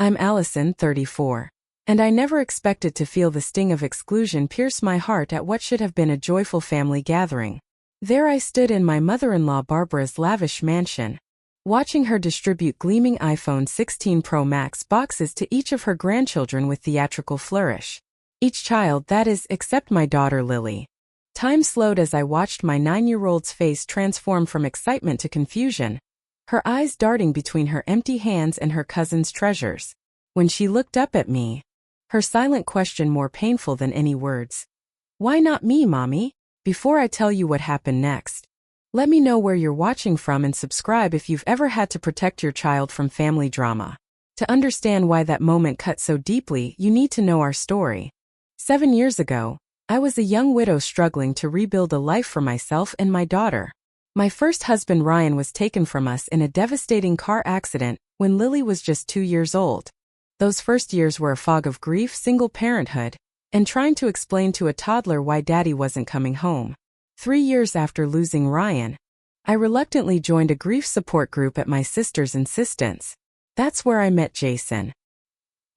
I'm Allison, 34. And I never expected to feel the sting of exclusion pierce my heart at what should have been a joyful family gathering. There I stood in my mother-in-law Barbara's lavish mansion, watching her distribute gleaming iPhone 16 Pro Max boxes to each of her grandchildren with theatrical flourish. Each child, that is, except my daughter Lily. Time slowed as I watched my 9-year-old's face transform from excitement to confusion, her eyes darting between her empty hands and her cousin's treasures. When she looked up at me, her silent question more painful than any words. "Why not me, Mommy?" Before I tell you what happened next, let me know where you're watching from and subscribe if you've ever had to protect your child from family drama. To understand why that moment cut so deeply, you need to know our story. 7 years ago, I was a young widow struggling to rebuild a life for myself and my daughter. My first husband Ryan was taken from us in a devastating car accident when Lily was just 2 years old. Those first years were a fog of grief, single parenthood, and trying to explain to a toddler why Daddy wasn't coming home. 3 years after losing Ryan, I reluctantly joined a grief support group at my sister's insistence. That's where I met Jason.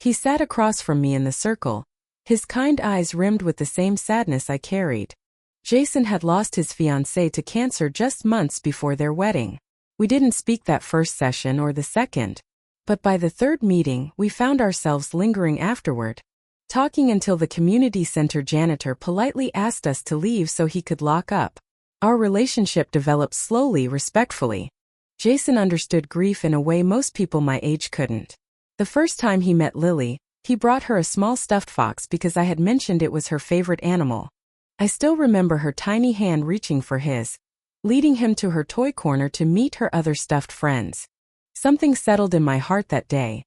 He sat across from me in the circle, his kind eyes rimmed with the same sadness I carried. Jason had lost his fiancée to cancer just months before their wedding. We didn't speak that first session or the second, but by the third meeting, we found ourselves lingering afterward, talking until the community center janitor politely asked us to leave so he could lock up. Our relationship developed slowly, respectfully. Jason understood grief in a way most people my age couldn't. The first time he met Lily, he brought her a small stuffed fox because I had mentioned it was her favorite animal. I still remember her tiny hand reaching for his, leading him to her toy corner to meet her other stuffed friends. Something settled in my heart that day,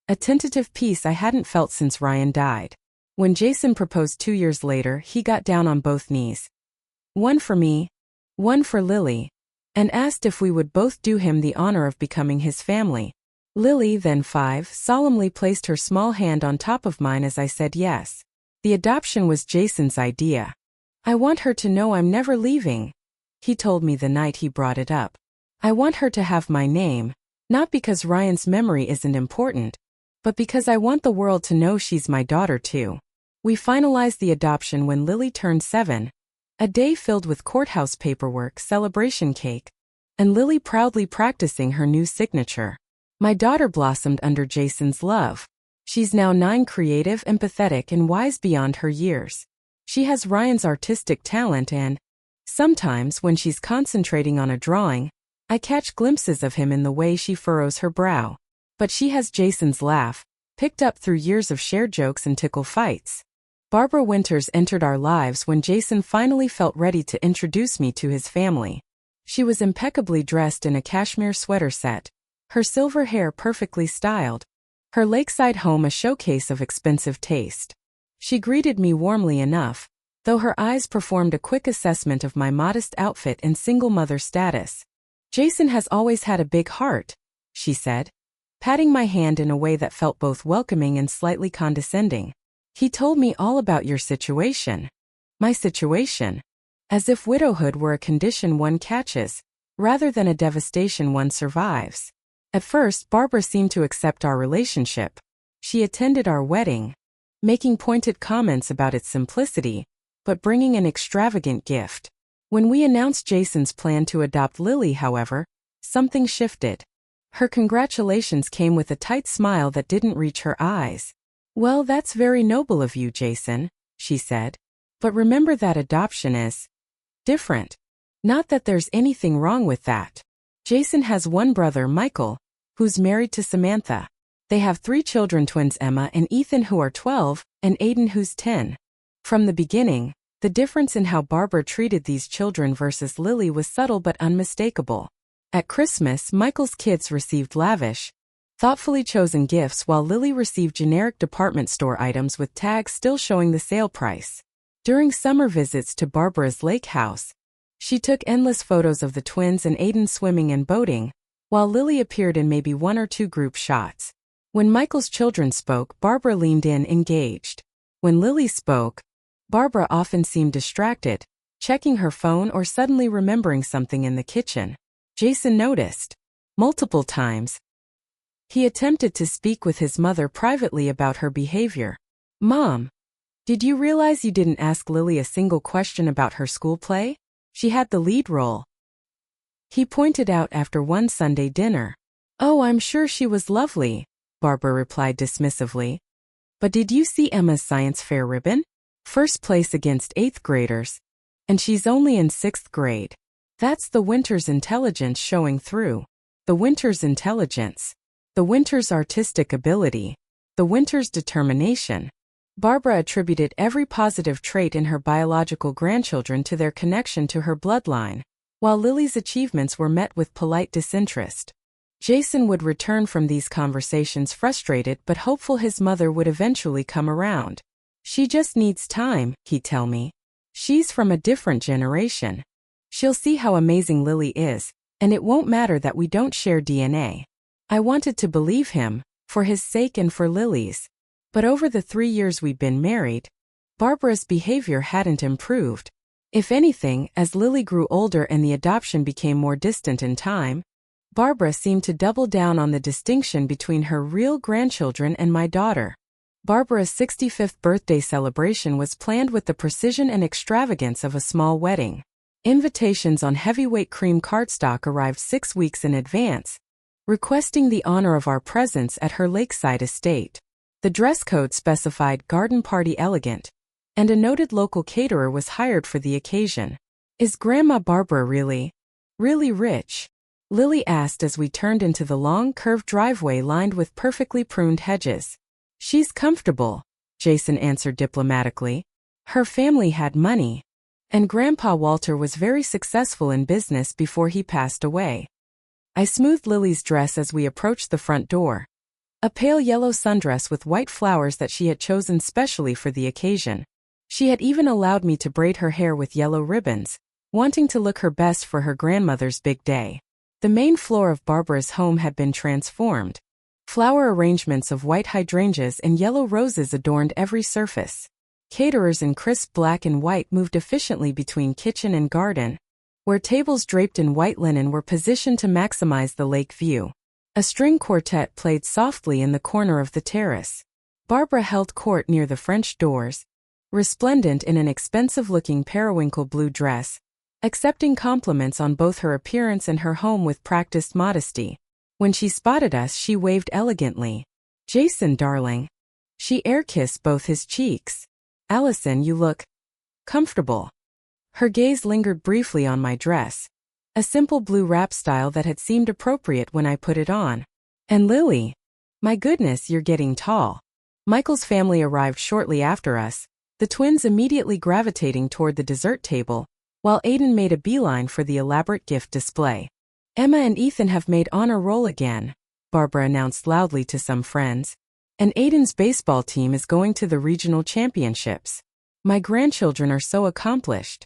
a tentative peace I hadn't felt since Ryan died. When Jason proposed 2 years later, he got down on both knees. One for me, one for Lily, and asked if we would both do him the honor of becoming his family. Lily, then 5, solemnly placed her small hand on top of mine as I said yes. The adoption was Jason's idea. "I want her to know I'm never leaving," he told me the night he brought it up. "I want her to have my name, not because Ryan's memory isn't important, but because I want the world to know she's my daughter too." We finalized the adoption when Lily turned 7, a day filled with courthouse paperwork, celebration cake, and Lily proudly practicing her new signature. My daughter blossomed under Jason's love. She's now 9, creative, empathetic, and wise beyond her years. She has Ryan's artistic talent and, sometimes when she's concentrating on a drawing, I catch glimpses of him in the way she furrows her brow. But she has Jason's laugh, picked up through years of shared jokes and tickle fights. Barbara Winters entered our lives when Jason finally felt ready to introduce me to his family. She was impeccably dressed in a cashmere sweater set, her silver hair perfectly styled, her lakeside home a showcase of expensive taste. She greeted me warmly enough, though her eyes performed a quick assessment of my modest outfit and single mother status. "Jason has always had a big heart," she said, patting my hand in a way that felt both welcoming and slightly condescending. "He told me all about your situation." My situation? As if widowhood were a condition one catches, rather than a devastation one survives. At first, Barbara seemed to accept our relationship. She attended our wedding, making pointed comments about its simplicity, but bringing an extravagant gift. When we announced Jason's plan to adopt Lily, however, something shifted. Her congratulations came with a tight smile that didn't reach her eyes. "Well, that's very noble of you, Jason," she said. "But remember that adoption is different. Not that there's anything wrong with that. Jason has one brother, Michael, who's married to Samantha. They have 3 children, twins Emma and Ethan, who are 12, and Aiden, who's 10. From the beginning, the difference in how Barbara treated these children versus Lily was subtle but unmistakable. At Christmas, Michael's kids received lavish, thoughtfully chosen gifts while Lily received generic department store items with tags still showing the sale price. During summer visits to Barbara's lake house, she took endless photos of the twins and Aiden swimming and boating, while Lily appeared in maybe 1 or 2 group shots. When Michael's children spoke, Barbara leaned in, engaged. When Lily spoke, Barbara often seemed distracted, checking her phone or suddenly remembering something in the kitchen. Jason noticed multiple times. He attempted to speak with his mother privately about her behavior. Mom, did you realize you didn't ask Lily a single question about her school play? She had the lead role. He pointed out after one Sunday dinner. Oh, I'm sure she was lovely, Barbara replied dismissively. But did you see Emma's science fair ribbon? First place against 8th graders. And she's only in 6th grade. That's the Winters intelligence showing through. The Winters intelligence. The Winters artistic ability. The Winters determination. Barbara attributed every positive trait in her biological grandchildren to their connection to her bloodline, while Lily's achievements were met with polite disinterest. Jason would return from these conversations frustrated but hopeful his mother would eventually come around. She just needs time, he'd tell me. She's from a different generation. She'll see how amazing Lily is, and it won't matter that we don't share DNA. I wanted to believe him, for his sake and for Lily's. But over the 3 years we'd been married, Barbara's behavior hadn't improved. If anything, as Lily grew older and the adoption became more distant in time, Barbara seemed to double down on the distinction between her real grandchildren and my daughter. Barbara's 65th birthday celebration was planned with the precision and extravagance of a small wedding. Invitations on heavyweight cream cardstock arrived 6 weeks in advance, requesting the honor of our presence at her lakeside estate. The dress code specified garden party elegant, and a noted local caterer was hired for the occasion. Is Grandma Barbara really rich? Lily asked as we turned into the long, curved driveway lined with perfectly pruned hedges. She's comfortable, Jason answered diplomatically. Her family had money, and Grandpa Walter was very successful in business before he passed away. I smoothed Lily's dress as we approached the front door. A pale yellow sundress with white flowers that she had chosen specially for the occasion. She had even allowed me to braid her hair with yellow ribbons, wanting to look her best for her grandmother's big day. The main floor of Barbara's home had been transformed. Flower arrangements of white hydrangeas and yellow roses adorned every surface. Caterers in crisp black and white moved efficiently between kitchen and garden, where tables draped in white linen were positioned to maximize the lake view. A string quartet played softly in the corner of the terrace. Barbara held court near the French doors, resplendent in an expensive-looking periwinkle blue dress, accepting compliments on both her appearance and her home with practiced modesty. When she spotted us, she waved elegantly. Jason, darling. She air-kissed both his cheeks. Allison, you look comfortable. Her gaze lingered briefly on my dress, a simple blue wrap style that had seemed appropriate when I put it on. And Lily, my goodness, you're getting tall. Michael's family arrived shortly after us, the twins immediately gravitating toward the dessert table, while Aiden made a beeline for the elaborate gift display. Emma and Ethan have made honor roll again, Barbara announced loudly to some friends. And Aiden's baseball team is going to the regional championships. My grandchildren are so accomplished.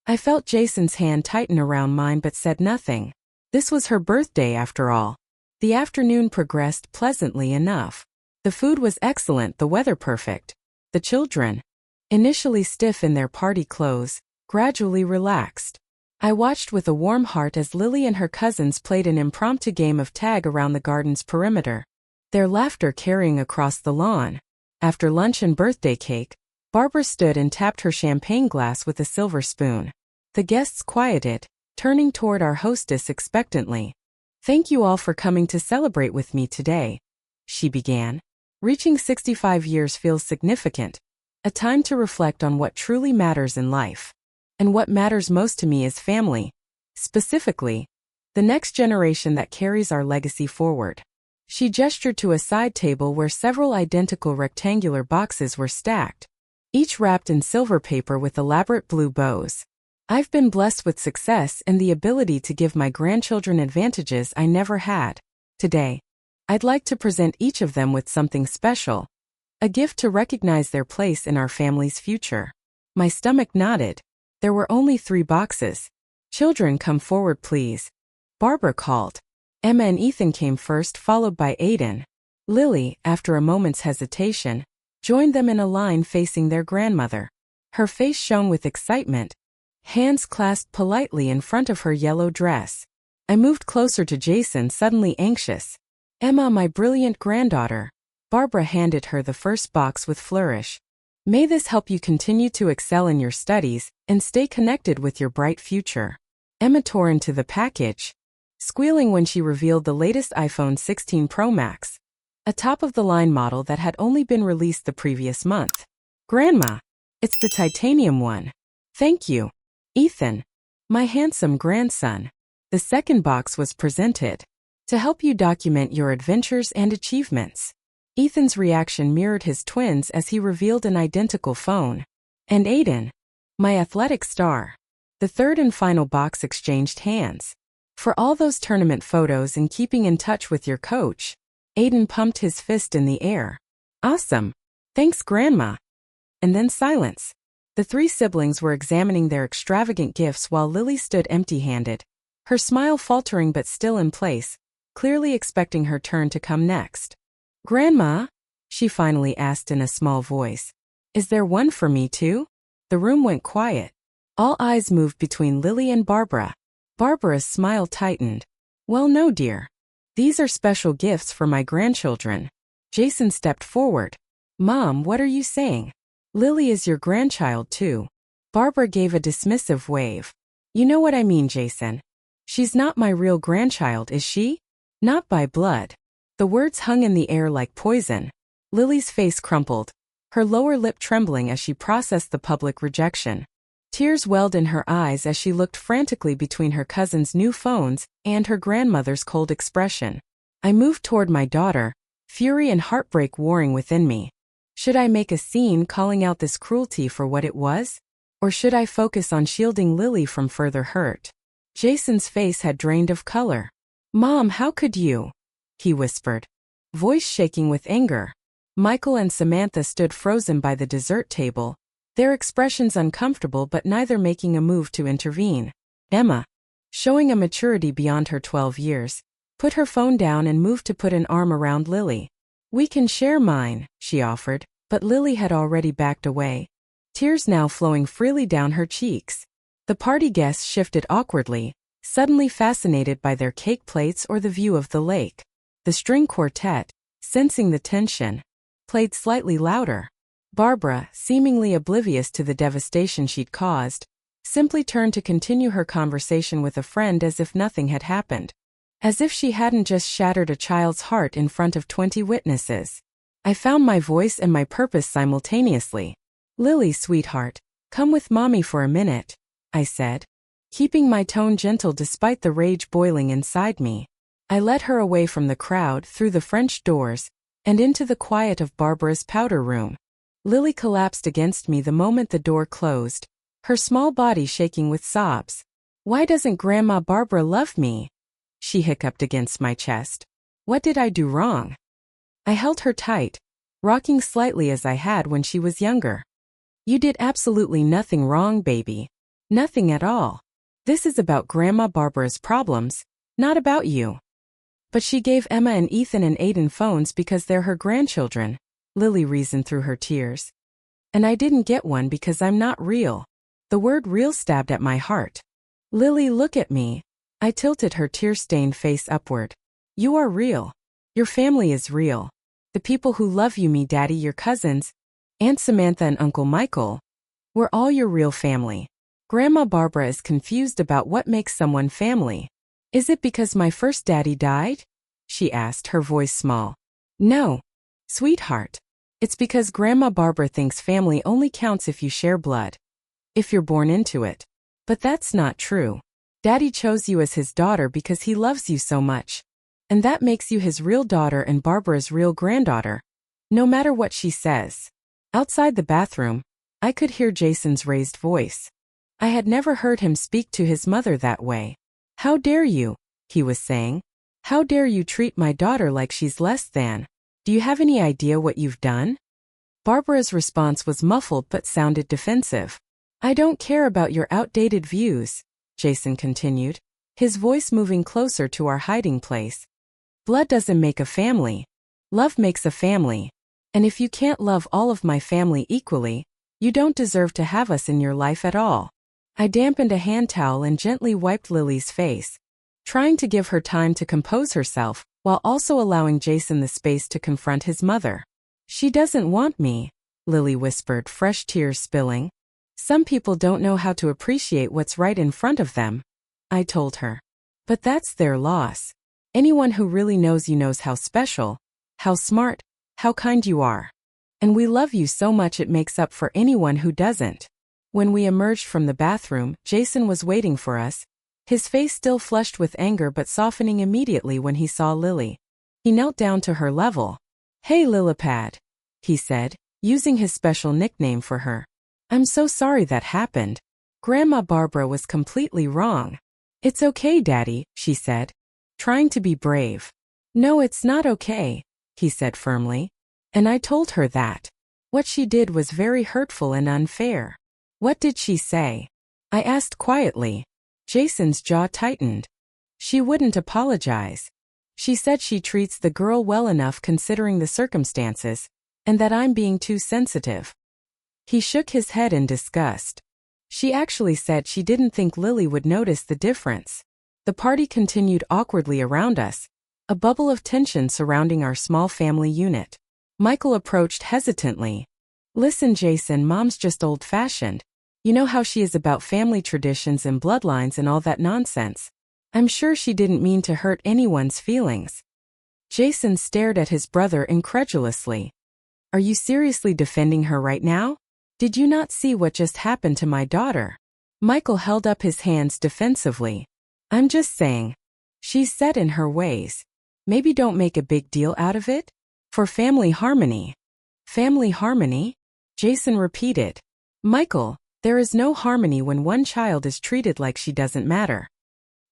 I felt Jason's hand tighten around mine but said nothing. This was her birthday after all. The afternoon progressed pleasantly enough. The food was excellent, the weather perfect. The children, initially stiff in their party clothes, gradually relaxed. I watched with a warm heart as Lily and her cousins played an impromptu game of tag around the garden's perimeter, their laughter carrying across the lawn. After lunch and birthday cake, Barbara stood and tapped her champagne glass with a silver spoon. The guests quieted, turning toward our hostess expectantly. Thank you all for coming to celebrate with me today, she began. Reaching 65 years feels significant, a time to reflect on what truly matters in life. And what matters most to me is family. Specifically, the next generation that carries our legacy forward. She gestured to a side table where several identical rectangular boxes were stacked, each wrapped in silver paper with elaborate blue bows. I've been blessed with success and the ability to give my grandchildren advantages I never had. Today, I'd like to present each of them with something special, a gift to recognize their place in our family's future. My stomach nodded. There were only 3 boxes. Children, come forward please, Barbara called. Emma and Ethan came first, followed by Aiden. Lily, after a moment's hesitation, joined them in a line facing their grandmother. Her face shone with excitement, hands clasped politely in front of her yellow dress. I moved closer to Jason, suddenly anxious. Emma, my brilliant granddaughter. Barbara handed her the first box with flourish. May this help you continue to excel in your studies and stay connected with your bright future. Emma tore into the package, squealing when she revealed the latest iPhone 16 Pro Max, a top-of-the-line model that had only been released the previous month. Grandma, it's the titanium one. Thank you, Ethan, my handsome grandson. The second box was presented to help you document your adventures and achievements. Ethan's reaction mirrored his twins as he revealed an identical phone. And Aiden, my athletic star. The third and final box exchanged hands. For all those tournament photos and keeping in touch with your coach. Aiden pumped his fist in the air. Awesome. Thanks, Grandma. And then silence. The three siblings were examining their extravagant gifts while Lily stood empty-handed, her smile faltering but still in place, clearly expecting her turn to come next. Grandma? She finally asked in a small voice. Is there one for me too? The room went quiet. All eyes moved between Lily and Barbara. Barbara's smile tightened. Well, no, dear. These are special gifts for my grandchildren. Jason stepped forward. Mom, what are you saying? Lily is your grandchild too. Barbara gave a dismissive wave. You know what I mean, Jason. She's not my real grandchild, is she? Not by blood. The words hung in the air like poison. Lily's face crumpled, her lower lip trembling as she processed the public rejection. Tears welled in her eyes as she looked frantically between her cousin's new phones and her grandmother's cold expression. I moved toward my daughter, fury and heartbreak warring within me. Should I make a scene calling out this cruelty for what it was? Or should I focus on shielding Lily from further hurt? Jason's face had drained of color. Mom, how could you? He whispered, voice shaking with anger. Michael and Samantha stood frozen by the dessert table, their expressions uncomfortable but neither making a move to intervene. Emma, showing a maturity beyond her 12 years, put her phone down and moved to put an arm around Lily. We can share mine, she offered, but Lily had already backed away, tears now flowing freely down her cheeks. The party guests shifted awkwardly, suddenly fascinated by their cake plates or the view of the lake. The string quartet, sensing the tension, played slightly louder. Barbara, seemingly oblivious to the devastation she'd caused, simply turned to continue her conversation with a friend as if nothing had happened. As if she hadn't just shattered a child's heart in front of 20 witnesses. I found my voice and my purpose simultaneously. Lily, sweetheart, come with Mommy for a minute, I said, keeping my tone gentle despite the rage boiling inside me. I led her away from the crowd through the French doors and into the quiet of Barbara's powder room. Lily collapsed against me the moment the door closed, her small body shaking with sobs. Why doesn't Grandma Barbara love me? She hiccuped against my chest. What did I do wrong? I held her tight, rocking slightly as I had when she was younger. You did absolutely nothing wrong, baby. Nothing at all. This is about Grandma Barbara's problems, not about you. But she gave Emma and Ethan and Aiden phones because they're her grandchildren, Lily reasoned through her tears. And I didn't get one because I'm not real. The word real stabbed at my heart. Lily, look at me. I tilted her tear-stained face upward. You are real. Your family is real. The people who love you, me, Daddy, your cousins, Aunt Samantha and Uncle Michael, we're all your real family. Grandma Barbara is confused about what makes someone family. Is it because my first daddy died? She asked, her voice small. No, sweetheart. It's because Grandma Barbara thinks family only counts if you share blood. If you're born into it. But that's not true. Daddy chose you as his daughter because he loves you so much. And that makes you his real daughter and Barbara's real granddaughter. No matter what she says. Outside the bathroom, I could hear Jason's raised voice. I had never heard him speak to his mother that way. How dare you, he was saying. How dare you treat my daughter like she's less than? Do you have any idea what you've done? Barbara's response was muffled but sounded defensive. I don't care about your outdated views, Jason continued, his voice moving closer to our hiding place. Blood doesn't make a family. Love makes a family. And if you can't love all of my family equally, you don't deserve to have us in your life at all. I dampened a hand towel and gently wiped Lily's face, trying to give her time to compose herself, while also allowing Jason the space to confront his mother. She doesn't want me, Lily whispered, fresh tears spilling. Some people don't know how to appreciate what's right in front of them, I told her. But that's their loss. Anyone who really knows you knows how special, how smart, how kind you are. And we love you so much it makes up for anyone who doesn't. When we emerged from the bathroom, Jason was waiting for us, his face still flushed with anger but softening immediately when he saw Lily. He knelt down to her level. "Hey Lilipad," he said, using his special nickname for her. "I'm so sorry that happened. Grandma Barbara was completely wrong." "It's okay, Daddy," she said, trying to be brave. "No, it's not okay," he said firmly. And I told her that. What she did was very hurtful and unfair. "What did she say?" I asked quietly. Jason's jaw tightened. "She wouldn't apologize. She said she treats the girl well enough considering the circumstances, and that I'm being too sensitive." He shook his head in disgust. "She actually said she didn't think Lily would notice the difference." The party continued awkwardly around us, a bubble of tension surrounding our small family unit. Michael approached hesitantly. "Listen, Jason, Mom's just old-fashioned. You know how she is about family traditions and bloodlines and all that nonsense. I'm sure she didn't mean to hurt anyone's feelings." Jason stared at his brother incredulously. "Are you seriously defending her right now? Did you not see what just happened to my daughter?" Michael held up his hands defensively. "I'm just saying. She's set in her ways. Maybe don't make a big deal out of it. For family harmony." "Family harmony?" Jason repeated. "Michael, there is no harmony when one child is treated like she doesn't matter."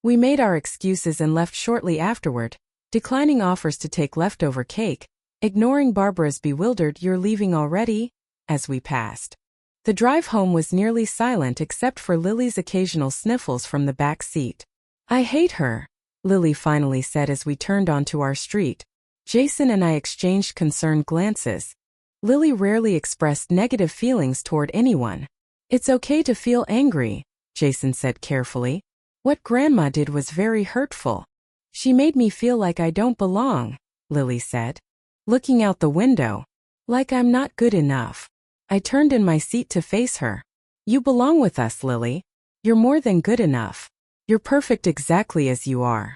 We made our excuses and left shortly afterward, declining offers to take leftover cake, ignoring Barbara's bewildered "You're leaving already?" as we passed. The drive home was nearly silent except for Lily's occasional sniffles from the back seat. "I hate her," Lily finally said as we turned onto our street. Jason and I exchanged concerned glances. Lily rarely expressed negative feelings toward anyone. "It's okay to feel angry," Jason said carefully. "What Grandma did was very hurtful. She made me feel like I don't belong," Lily said, looking out the window. "Like I'm not good enough." I turned in my seat to face her. "You belong with us, Lily. You're more than good enough. You're perfect exactly as you are."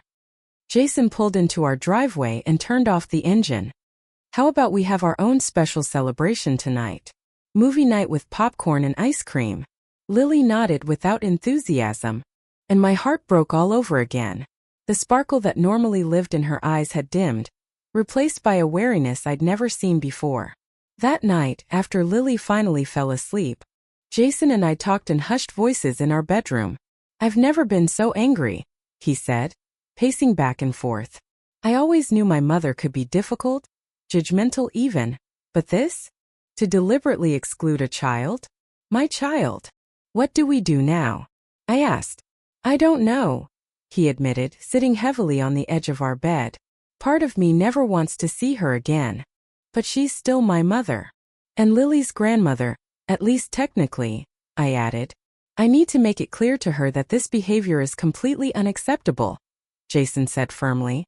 Jason pulled into our driveway and turned off the engine. "How about we have our own special celebration tonight? Movie night with popcorn and ice cream?" Lily nodded without enthusiasm, and my heart broke all over again. The sparkle that normally lived in her eyes had dimmed, replaced by a wariness I'd never seen before. That night, after Lily finally fell asleep, Jason and I talked in hushed voices in our bedroom. "I've never been so angry," he said, pacing back and forth. "I always knew my mother could be difficult, judgmental even, but this? To deliberately exclude a child? My child. What do we do now?" I asked. "I don't know," he admitted, sitting heavily on the edge of our bed. "Part of me never wants to see her again. But she's still my mother. And Lily's grandmother, at least technically," I added. "I need to make it clear to her that this behavior is completely unacceptable," Jason said firmly.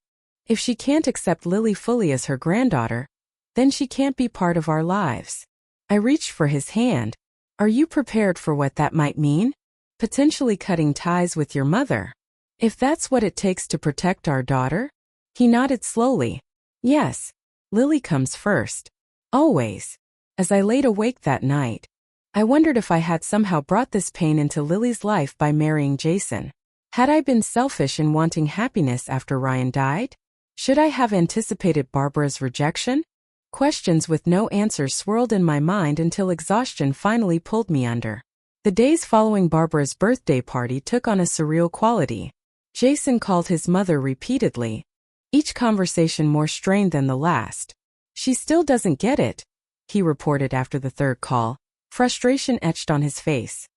"If she can't accept Lily fully as her granddaughter, then she can't be part of our lives." I reached for his hand. "Are you prepared for what that might mean? Potentially cutting ties with your mother. If that's what it takes to protect our daughter?" He nodded slowly. "Yes. Lily comes first. Always." As I laid awake that night, I wondered if I had somehow brought this pain into Lily's life by marrying Jason. Had I been selfish in wanting happiness after Ryan died? Should I have anticipated Barbara's rejection? Questions with no answers swirled in my mind until exhaustion finally pulled me under. The days following Barbara's birthday party took on a surreal quality. Jason called his mother repeatedly, each conversation more strained than the last. "She still doesn't get it," he reported after the third call, frustration etched on his face.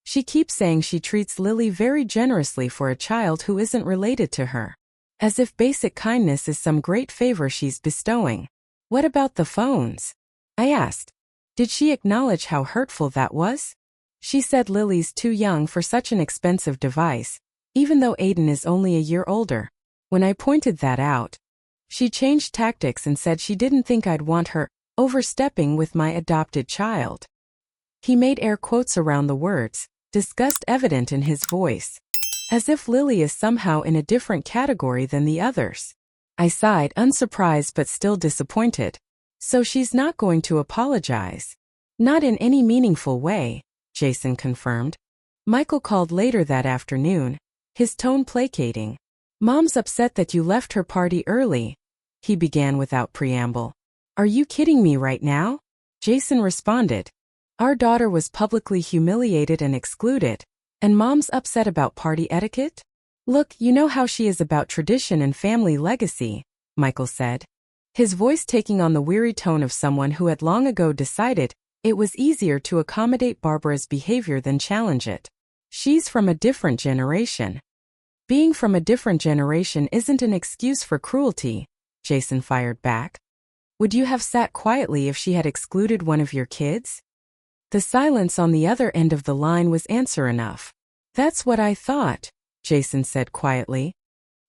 "She keeps saying she treats Lily very generously for a child who isn't related to her. As if basic kindness is some great favor she's bestowing." "What about the phones?" I asked. "Did she acknowledge how hurtful that was?" "She said Lily's too young for such an expensive device, even though Aiden is only a year older. When I pointed that out, she changed tactics and said she didn't think I'd want her overstepping with my adopted child. He made air quotes around the words, disgust evident in his voice, as if Lily is somehow in a different category than the others. I sighed, unsurprised but still disappointed. So she's not going to apologize? Not in any meaningful way, Jason confirmed. Michael called later that afternoon, his tone placating. Mom's upset that you left her party early, he began without preamble. Are you kidding me right now? Jason responded. Our daughter was publicly humiliated and excluded, and Mom's upset about party etiquette? Look, you know how she is about tradition and family legacy, Michael said, his voice taking on the weary tone of someone who had long ago decided it was easier to accommodate Barbara's behavior than challenge it. She's from a different generation. Being from a different generation isn't an excuse for cruelty, Jason fired back. Would you have sat quietly if she had excluded one of your kids? The silence on the other end of the line was answer enough. That's what I thought, Jason said quietly.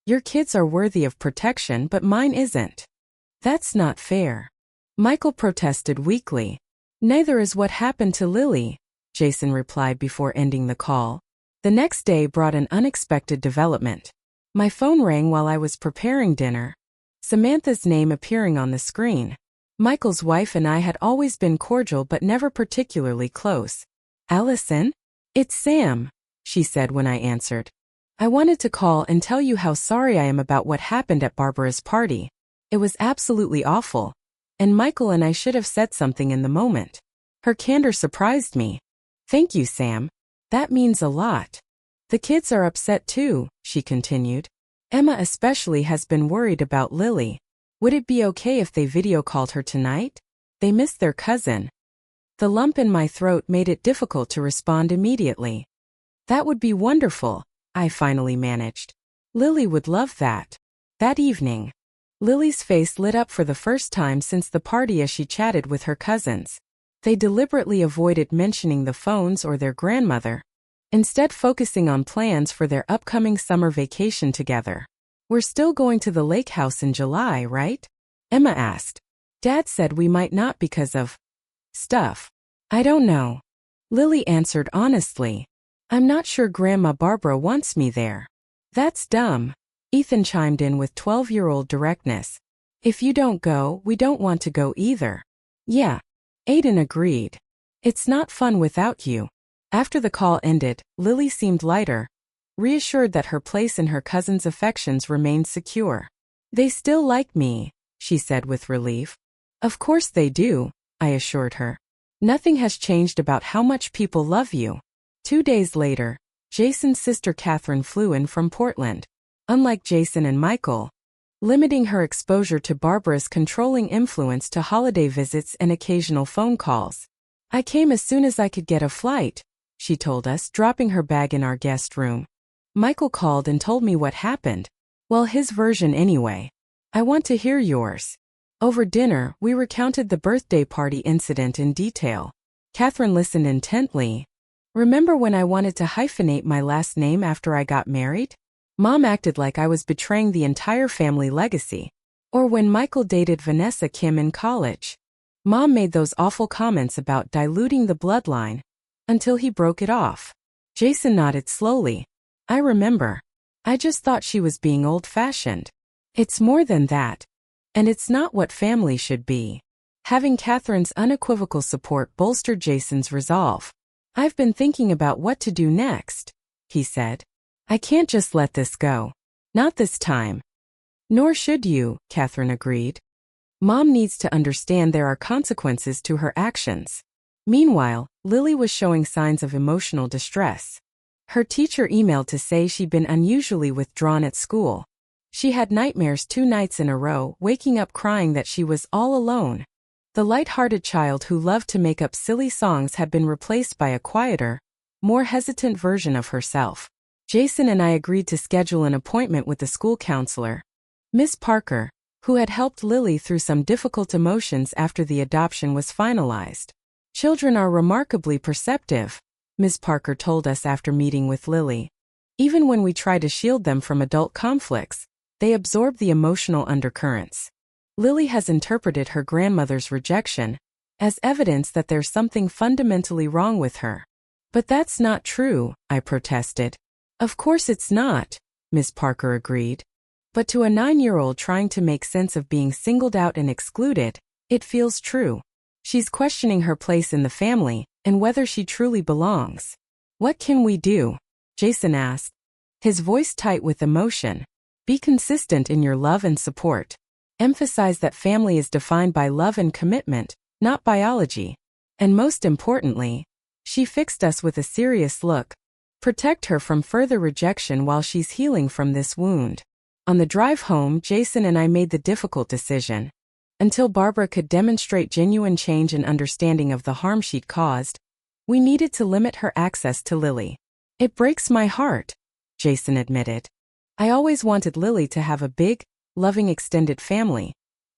Your kids are worthy of protection, but mine isn't. That's not fair. Michael protested weakly. Neither is what happened to Lily, Jason replied before ending the call. The next day brought an unexpected development. My phone rang while I was preparing dinner. Samantha's name appearing on the screen. Michael's wife and I had always been cordial but never particularly close. Allison? It's Sam, she said when I answered. I wanted to call and tell you how sorry I am about what happened at Barbara's party. It was absolutely awful. And Michael and I should have said something in the moment. Her candor surprised me. Thank you, Sam. That means a lot. The kids are upset too, she continued. Emma especially has been worried about Lily. Would it be okay if they video called her tonight? They miss their cousin. The lump in my throat made it difficult to respond immediately. That would be wonderful, I finally managed. Lily would love that. That evening, Lily's face lit up for the first time since the party as she chatted with her cousins. They deliberately avoided mentioning the phones or their grandmother, instead focusing on plans for their upcoming summer vacation together. We're still going to the lake house in July, right? Emma asked. Dad said we might not because of stuff. I don't know. Lily answered honestly. I'm not sure Grandma Barbara wants me there. That's dumb. Ethan chimed in with 12-year-old directness. If you don't go, we don't want to go either. Yeah. Aiden agreed. It's not fun without you. After the call ended, Lily seemed lighter, reassured that her place in her cousin's affections remained secure. They still like me, she said with relief. Of course they do, I assured her. Nothing has changed about how much people love you. 2 days later, Jason's sister Catherine flew in from Portland. Unlike Jason and Michael, limiting her exposure to Barbara's controlling influence to holiday visits and occasional phone calls. I came as soon as I could get a flight, she told us, dropping her bag in our guest room. Michael called and told me what happened. Well, his version anyway. I want to hear yours. Over dinner, we recounted the birthday party incident in detail. Catherine listened intently. Remember when I wanted to hyphenate my last name after I got married? Mom acted like I was betraying the entire family legacy. Or when Michael dated Vanessa Kim in college. Mom made those awful comments about diluting the bloodline, until he broke it off. Jason nodded slowly. I remember. I just thought she was being old-fashioned. It's more than that. And it's not what family should be. Having Catherine's unequivocal support bolstered Jason's resolve. I've been thinking about what to do next, he said. I can't just let this go. Not this time. Nor should you, Catherine agreed. Mom needs to understand there are consequences to her actions. Meanwhile, Lily was showing signs of emotional distress. Her teacher emailed to say she'd been unusually withdrawn at school. She had nightmares 2 nights in a row, waking up crying that she was all alone. The light-hearted child who loved to make up silly songs had been replaced by a quieter, more hesitant version of herself. Jason and I agreed to schedule an appointment with the school counselor, Miss Parker, who had helped Lily through some difficult emotions after the adoption was finalized. Children are remarkably perceptive, Miss Parker told us after meeting with Lily. Even when we try to shield them from adult conflicts, they absorb the emotional undercurrents. Lily has interpreted her grandmother's rejection as evidence that there's something fundamentally wrong with her. But that's not true, I protested. Of course it's not, Miss Parker agreed. But to a 9-year-old trying to make sense of being singled out and excluded, it feels true. She's questioning her place in the family and whether she truly belongs. What can we do? Jason asked, his voice tight with emotion. Be consistent in your love and support. Emphasize that family is defined by love and commitment, not biology. And most importantly, she fixed us with a serious look. Protect her from further rejection while she's healing from this wound. On the drive home, Jason and I made the difficult decision. Until Barbara could demonstrate genuine change and understanding of the harm she'd caused, we needed to limit her access to Lily. It breaks my heart, Jason admitted. I always wanted Lily to have a big, loving extended family.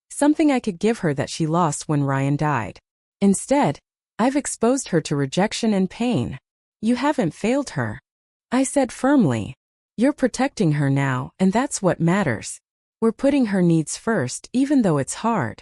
Something I could give her that she lost when Ryan died. Instead, I've exposed her to rejection and pain. You haven't failed her, I said firmly. You're protecting her now, and that's what matters. We're putting her needs first, even though it's hard.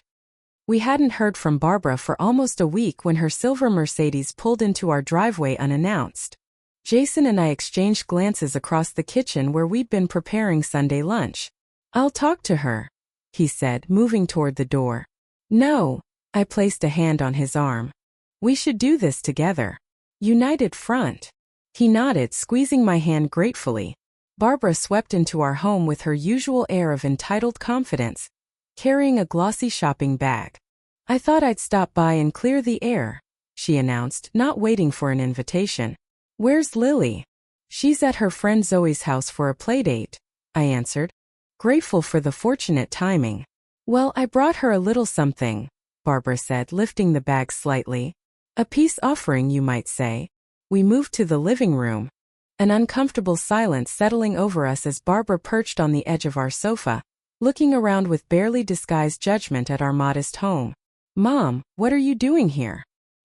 We hadn't heard from Barbara for almost a week when her silver Mercedes pulled into our driveway unannounced. Jason and I exchanged glances across the kitchen where we'd been preparing Sunday lunch. I'll talk to her, he said, moving toward the door. No, I placed a hand on his arm. We should do this together. United front. He nodded, squeezing my hand gratefully. Barbara swept into our home with her usual air of entitled confidence, carrying a glossy shopping bag. I thought I'd stop by and clear the air, she announced, not waiting for an invitation. Where's Lily? She's at her friend Zoe's house for a playdate, I answered, grateful for the fortunate timing. Well, I brought her a little something, Barbara said, lifting the bag slightly. A peace offering, you might say. We moved to the living room, an uncomfortable silence settling over us as Barbara perched on the edge of our sofa, looking around with barely disguised judgment at our modest home. Mom, what are you doing here?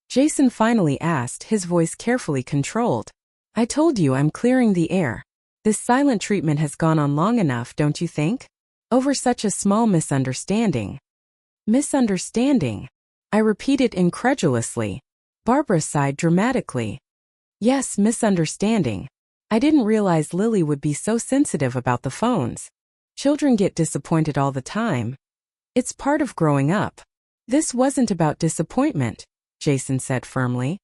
Jason finally asked, his voice carefully controlled. I told you I'm clearing the air. This silent treatment has gone on long enough, don't you think? Over such a small misunderstanding. Misunderstanding? I repeated incredulously. Barbara sighed dramatically. Yes, misunderstanding. I didn't realize Lily would be so sensitive about the phones. Children get disappointed all the time. It's part of growing up. This wasn't about disappointment, Jason said firmly.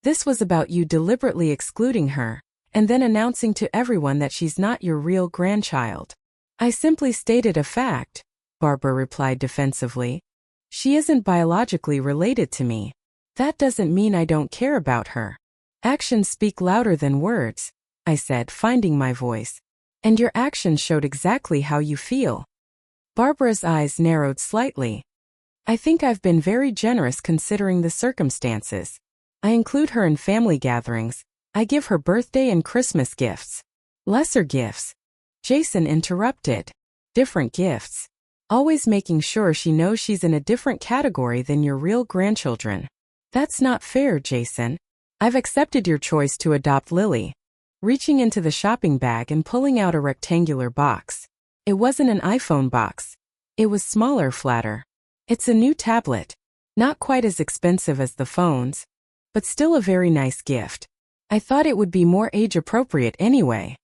This was about you deliberately excluding her, and then announcing to everyone that she's not your real grandchild. I simply stated a fact, Barbara replied defensively. She isn't biologically related to me. That doesn't mean I don't care about her. Actions speak louder than words, I said, finding my voice. And your actions showed exactly how you feel. Barbara's eyes narrowed slightly. I think I've been very generous considering the circumstances. I include her in family gatherings. I give her birthday and Christmas gifts. Lesser gifts. Jason interrupted. Different gifts. Always making sure she knows she's in a different category than your real grandchildren. That's not fair, Jason. I've accepted your choice to adopt Lily. Reaching into the shopping bag and pulling out a rectangular box. It wasn't an iPhone box. It was smaller, flatter. It's a new tablet. Not quite as expensive as the phones, but still a very nice gift. I thought it would be more age-appropriate anyway.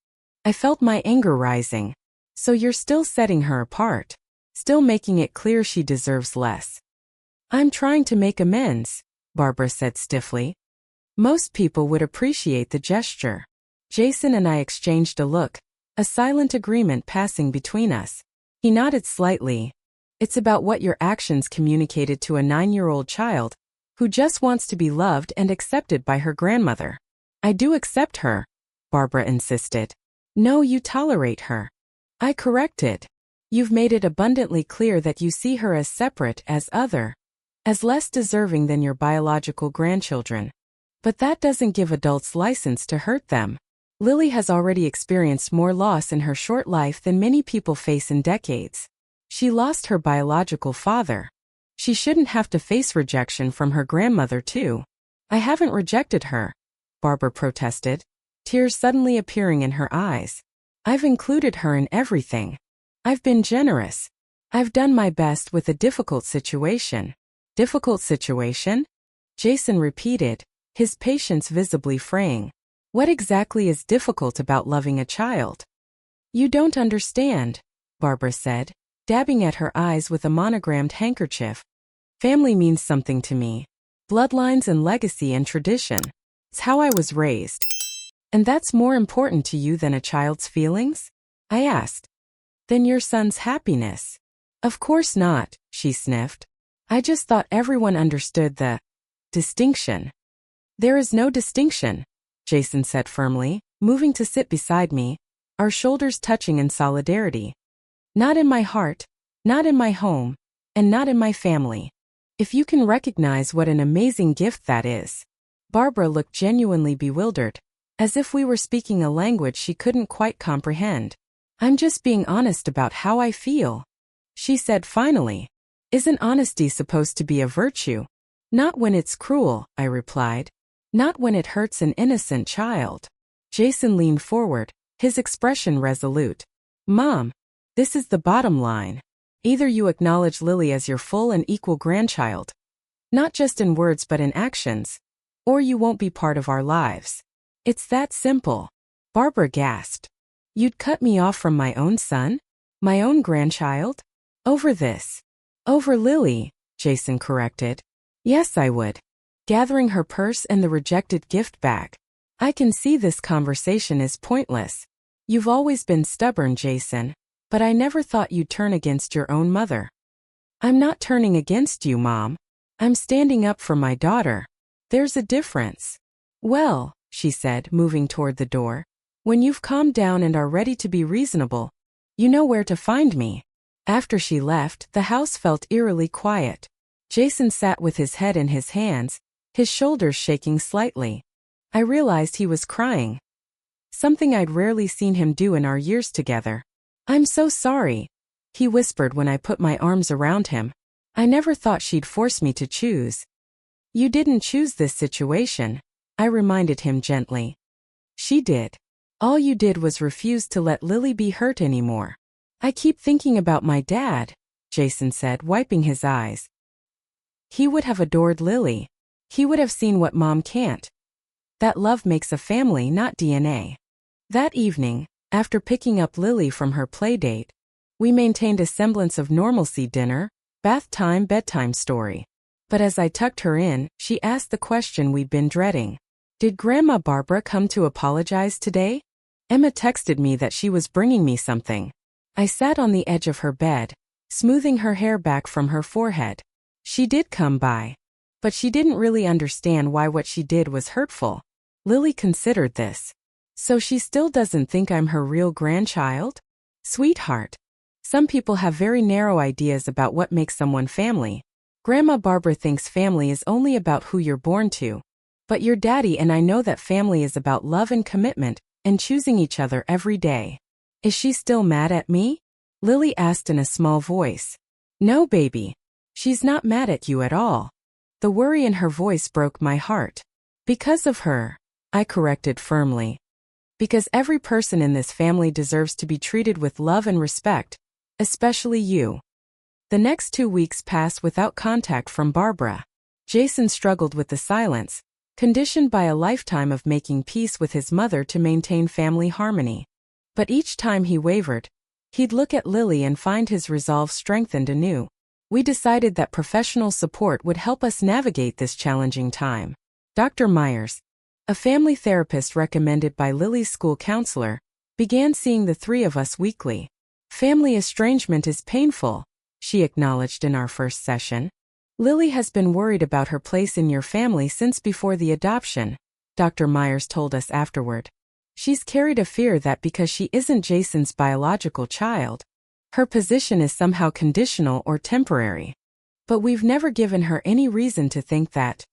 I felt my anger rising. So you're still setting her apart. Still making it clear she deserves less. I'm trying to make amends, Barbara said stiffly. Most people would appreciate the gesture. Jason and I exchanged a look, a silent agreement passing between us. He nodded slightly. It's about what your actions communicated to a 9-year-old child who just wants to be loved and accepted by her grandmother. I do accept her, Barbara insisted. No, you tolerate her. I corrected. You've made it abundantly clear that you see her as separate, as other, as less deserving than your biological grandchildren. But that doesn't give adults license to hurt them. Lily has already experienced more loss in her short life than many people face in decades. She lost her biological father. She shouldn't have to face rejection from her grandmother too. I haven't rejected her, Barbara protested. tears suddenly appearing in her eyes. I've included her in everything. I've been generous. I've done my best with a difficult situation. Difficult situation? Jason repeated, his patience visibly fraying. What exactly is difficult about loving a child? You don't understand, Barbara said, dabbing at her eyes with a monogrammed handkerchief. Family means something to me. Bloodlines and legacy and tradition. It's how I was raised. And that's more important to you than a child's feelings? I asked. Than your son's happiness? Of course not, she sniffed. I just thought everyone understood the distinction. There is no distinction, Jason said firmly, moving to sit beside me, our shoulders touching in solidarity. Not in my heart, not in my home, and not in my family. If you can recognize what an amazing gift that is. Barbara looked genuinely bewildered, as if we were speaking a language she couldn't quite comprehend. I'm just being honest about how I feel, she said finally. Isn't honesty supposed to be a virtue? Not when it's cruel, I replied. Not when it hurts an innocent child. Jason leaned forward, his expression resolute. Mom, this is the bottom line. Either you acknowledge Lily as your full and equal grandchild, not just in words but in actions, or you won't be part of our lives. It's that simple. Barbara gasped. You'd cut me off from my own son? My own grandchild? Over this? Over Lily, Jason corrected. Yes, I would. Gathering her purse and the rejected gift bag. I can see this conversation is pointless. You've always been stubborn, Jason, but I never thought you'd turn against your own mother. I'm not turning against you, Mom. I'm standing up for my daughter. There's a difference. Well, she said, moving toward the door, when you've calmed down and are ready to be reasonable, you know where to find me. After she left, the house felt eerily quiet. Jason sat with his head in his hands, his shoulders shaking slightly. I realized he was crying. Something I'd rarely seen him do in our years together. I'm so sorry, he whispered when I put my arms around him. I never thought she'd force me to choose. You didn't choose this situation, I reminded him gently. She did. All you did was refuse to let Lily be hurt anymore. I keep thinking about my dad, Jason said, wiping his eyes. He would have adored Lily. He would have seen what Mom can't. That love makes a family, not DNA. That evening, after picking up Lily from her playdate, we maintained a semblance of normalcy: dinner, bath time, bedtime story. But as I tucked her in, she asked the question we'd been dreading. Did Grandma Barbara come to apologize today? Emma texted me that she was bringing me something. I sat on the edge of her bed, smoothing her hair back from her forehead. She did come by. But she didn't really understand why what she did was hurtful. Lily considered this. So she still doesn't think I'm her real grandchild? Sweetheart. Some people have very narrow ideas about what makes someone family. Grandma Barbara thinks family is only about who you're born to. But your daddy and I know that family is about love and commitment, and choosing each other every day. Is she still mad at me? Lily asked in a small voice. No, baby. She's not mad at you at all. The worry in her voice broke my heart. Because of her, I corrected firmly. Because every person in this family deserves to be treated with love and respect, especially you. The next 2 weeks passed without contact from Barbara. Jason struggled with the silence, conditioned by a lifetime of making peace with his mother to maintain family harmony. But each time he wavered, he'd look at Lily and find his resolve strengthened anew. We decided that professional support would help us navigate this challenging time. Dr. Myers, a family therapist recommended by Lily's school counselor, began seeing the three of us weekly. Family estrangement is painful, she acknowledged in our first session. Lily has been worried about her place in your family since before the adoption, Dr. Myers told us afterward. She's carried a fear that because she isn't Jason's biological child, her position is somehow conditional or temporary. But we've never given her any reason to think that.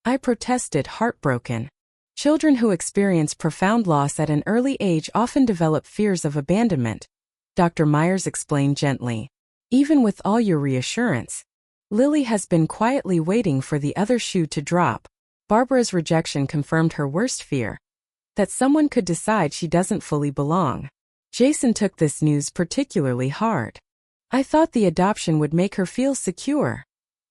I protested, heartbroken. Children who experience profound loss at an early age often develop fears of abandonment, Dr. Myers explained gently. Even with all your reassurance, Lily has been quietly waiting for the other shoe to drop. Barbara's rejection confirmed her worst fear. that someone could decide she doesn't fully belong. Jason took this news particularly hard. I thought the adoption would make her feel secure,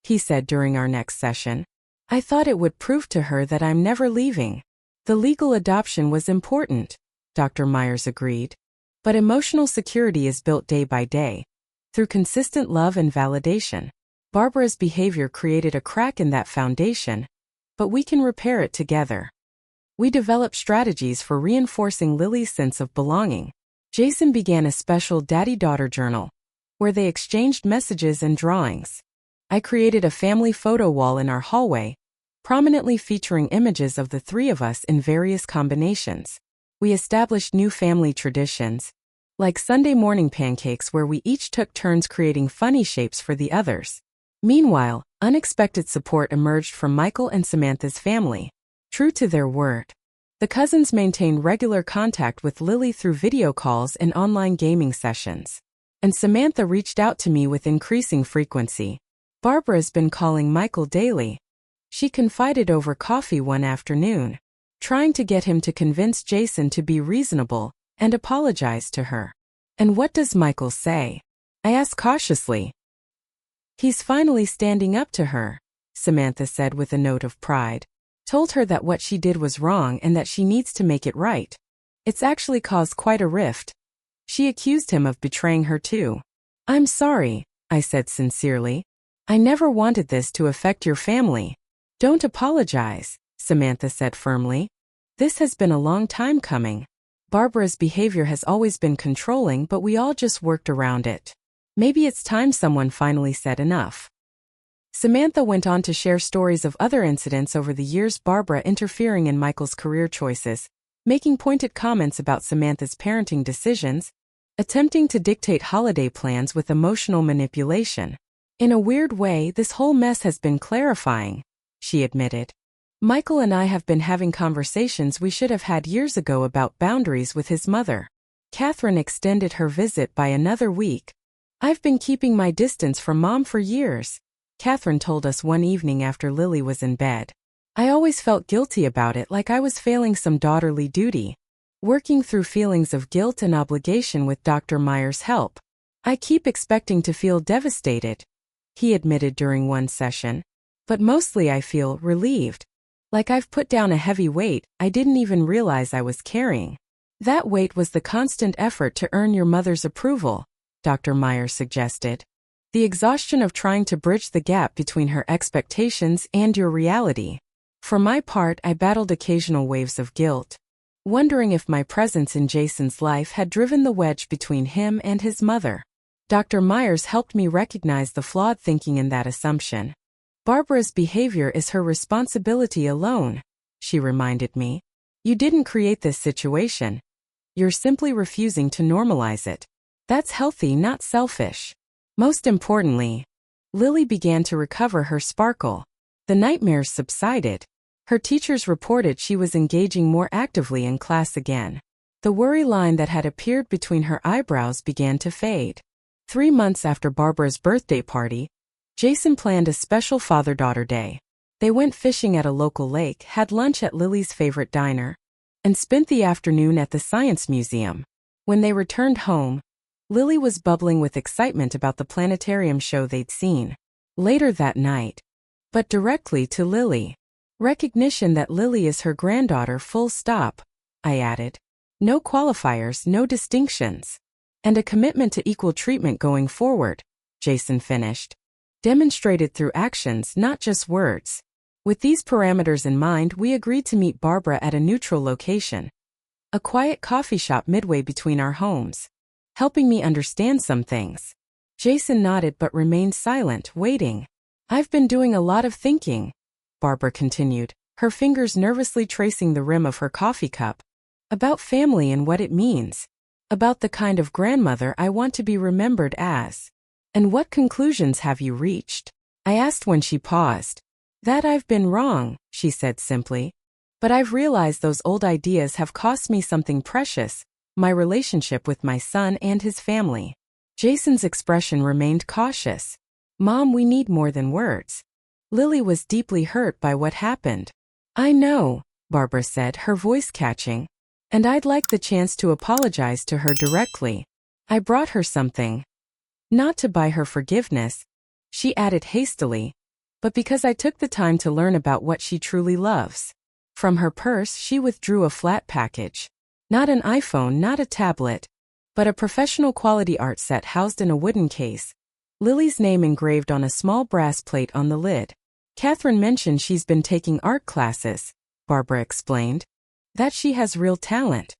he said during our next session. I thought it would prove to her that I'm never leaving. The legal adoption was important, Dr. Myers agreed. But emotional security is built day by day, through consistent love and validation. Barbara's behavior created a crack in that foundation, but we can repair it together. We developed strategies for reinforcing Lily's sense of belonging. Jason began a special daddy-daughter journal, where they exchanged messages and drawings. I created a family photo wall in our hallway, prominently featuring images of the three of us in various combinations. We established new family traditions, like Sunday morning pancakes where we each took turns creating funny shapes for the others. Meanwhile, unexpected support emerged from Michael and Samantha's family. True to their word, the cousins maintained regular contact with Lily through video calls and online gaming sessions. And Samantha reached out to me with increasing frequency. Barbara's been calling Michael daily. She confided over coffee one afternoon, trying to get him to convince Jason to be reasonable and apologize to her. And what does Michael say? I asked cautiously. He's finally standing up to her, Samantha said with a note of pride. Told her that what she did was wrong and that she needs to make it right. It's actually caused quite a rift. She accused him of betraying her too. I'm sorry, I said sincerely. I never wanted this to affect your family. Don't apologize, Samantha said firmly. This has been a long time coming. Barbara's behavior has always been controlling, but we all just worked around it. Maybe it's time someone finally said enough. Samantha went on to share stories of other incidents over the years, Barbara interfering in Michael's career choices, making pointed comments about Samantha's parenting decisions, attempting to dictate holiday plans with emotional manipulation. In a weird way, this whole mess has been clarifying, she admitted. Michael and I have been having conversations we should have had years ago about boundaries with his mother. Catherine extended her visit by another week. I've been keeping my distance from Mom for years, Catherine told us one evening after Lily was in bed. I always felt guilty about it, like I was failing some daughterly duty. Working through feelings of guilt and obligation with Dr. Myers' help. I keep expecting to feel devastated, he admitted during one session. But mostly I feel relieved. Like I've put down a heavy weight I didn't even realize I was carrying. That weight was the constant effort to earn your mother's approval, Dr. Myers suggested. The exhaustion of trying to bridge the gap between her expectations and your reality. For my part, I battled occasional waves of guilt, wondering if my presence in Jason's life had driven the wedge between him and his mother. Dr. Myers helped me recognize the flawed thinking in that assumption. Barbara's behavior is her responsibility alone, she reminded me. You didn't create this situation. You're simply refusing to normalize it. That's healthy, not selfish. Most importantly, Lily began to recover her sparkle. The nightmares subsided. Her teachers reported she was engaging more actively in class again. The worry line that had appeared between her eyebrows began to fade. 3 months after Barbara's birthday party, Jason planned a special father-daughter day. They went fishing at a local lake, had lunch at Lily's favorite diner, and spent the afternoon at the Science Museum. When they returned home, Lily was bubbling with excitement about the planetarium show they'd seen. Later that night, but directly to Lily. Recognition that Lily is her granddaughter, full stop, I added. No qualifiers, no distinctions. And a commitment to equal treatment going forward, Jason finished. Demonstrated through actions, not just words. With these parameters in mind, we agreed to meet Barbara at a neutral location. A quiet coffee shop midway between our homes. Helping me understand some things. Jason nodded but remained silent, waiting. I've been doing a lot of thinking, Barbara continued, her fingers nervously tracing the rim of her coffee cup. About family and what it means. About the kind of grandmother I want to be remembered as. And what conclusions have you reached? I asked when she paused. That I've been wrong, she said simply. But I've realized those old ideas have cost me something precious, my relationship with my son and his family. Jason's expression remained cautious. Mom, we need more than words. Lily was deeply hurt by what happened. I know, Barbara said, her voice catching. and I'd like the chance to apologize to her directly. I brought her something. Not to buy her forgiveness, she added hastily, but because I took the time to learn about what she truly loves. From her purse she withdrew a flat package. Not an iPhone, not a tablet, but a professional quality art set housed in a wooden case. Lily's name engraved on a small brass plate on the lid. Catherine mentioned she's been taking art classes, Barbara explained. That she has real talent.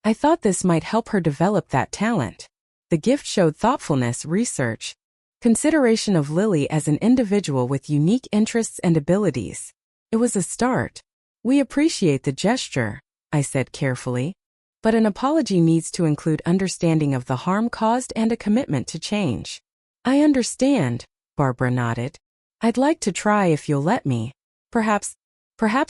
I thought this might help her develop that talent. The gift showed thoughtfulness, research, consideration of Lily as an individual with unique interests and abilities. It was a start. We appreciate the gesture, I said carefully. But an apology needs to include understanding of the harm caused and a commitment to change. I understand, Barbara nodded. I'd like to try if you'll let me. Perhaps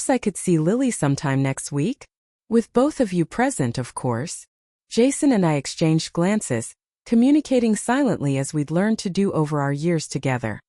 I could see Lily sometime next week? With both of you present, of course. Jason and I exchanged glances, communicating silently as we'd learned to do over our years together.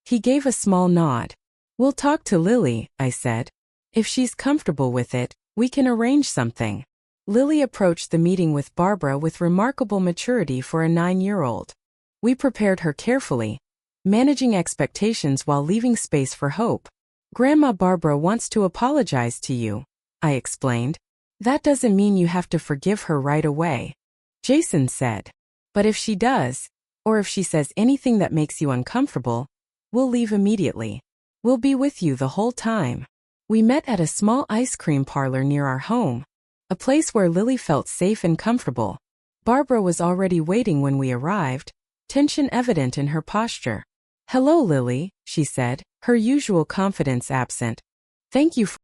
He gave a small nod. We'll talk to Lily, I said. If she's comfortable with it, we can arrange something. Lily approached the meeting with Barbara with remarkable maturity for a 9-year-old. We prepared her carefully, managing expectations while leaving space for hope. Grandma Barbara wants to apologize to you, I explained. That doesn't mean you have to forgive her right away, Jason said. But if she does, or if she says anything that makes you uncomfortable, we'll leave immediately. We'll be with you the whole time. We met at a small ice cream parlor near our home, a place where Lily felt safe and comfortable. Barbara was already waiting when we arrived, tension evident in her posture. Hello, Lily, she said, her usual confidence absent. Thank you for